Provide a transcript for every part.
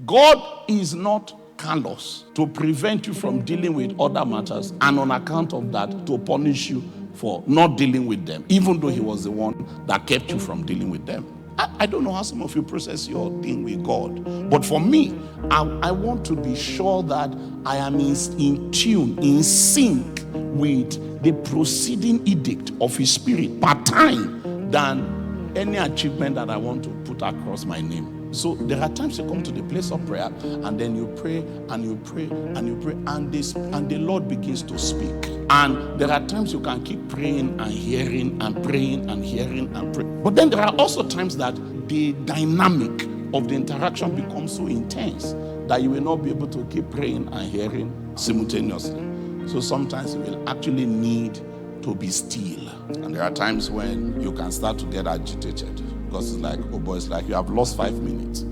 God is not callous to prevent you from dealing with other matters, and on account of that to punish you for not dealing with them, even though he was the one that kept you from dealing with them. I don't know how some of you process your thing with God, but for me, I want to be sure that I am in tune, in sync with the proceeding edict of his spirit per time than any achievement that I want to put across my name. So there are times you come to the place of prayer and then you pray and you pray and you pray and the Lord begins to speak. And there are times you can keep praying and hearing and praying and hearing and praying. But then there are also times that the dynamic of the interaction becomes so intense that you will not be able to keep praying and hearing simultaneously. So sometimes you will actually need to be still. And there are times when you can start to get agitated. Because it's like, oh boy, it's like you have lost 5 minutes.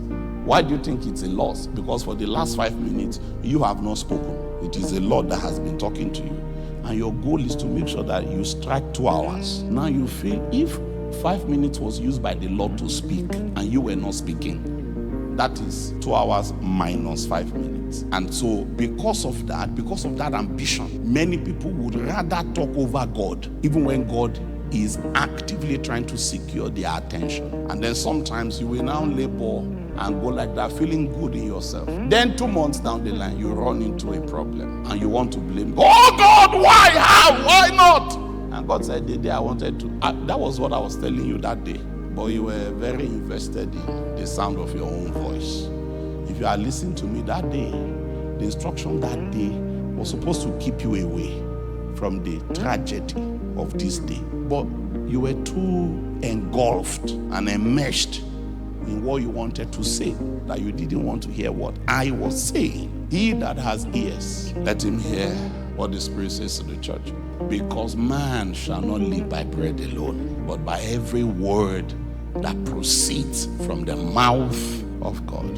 Why do you think it's a loss? Because for the last 5 minutes, you have not spoken. It is the Lord that has been talking to you. And your goal is to make sure that you strike 2 hours. Now you feel if 5 minutes was used by the Lord to speak and you were not speaking, that is 2 hours minus 5 minutes. And so because of that ambition, many people would rather talk over God, even when God is actively trying to secure their attention. And then sometimes you will now labor and go like that, feeling good in yourself. Then 2 months down the line, you run into a problem and you want to blame, oh God, why, how, why not? And God said, the day I wanted to, that was what I was telling you that day. But you were very invested in the sound of your own voice. If you are listening to me that day, the instruction that day was supposed to keep you away from the tragedy of this day. But you were too engulfed and enmeshed in what you wanted to say that you didn't want to hear what I was saying. He that has ears, let him hear what the Spirit says to the church. Because man shall not live by bread alone, but by every word that proceeds from the mouth of God.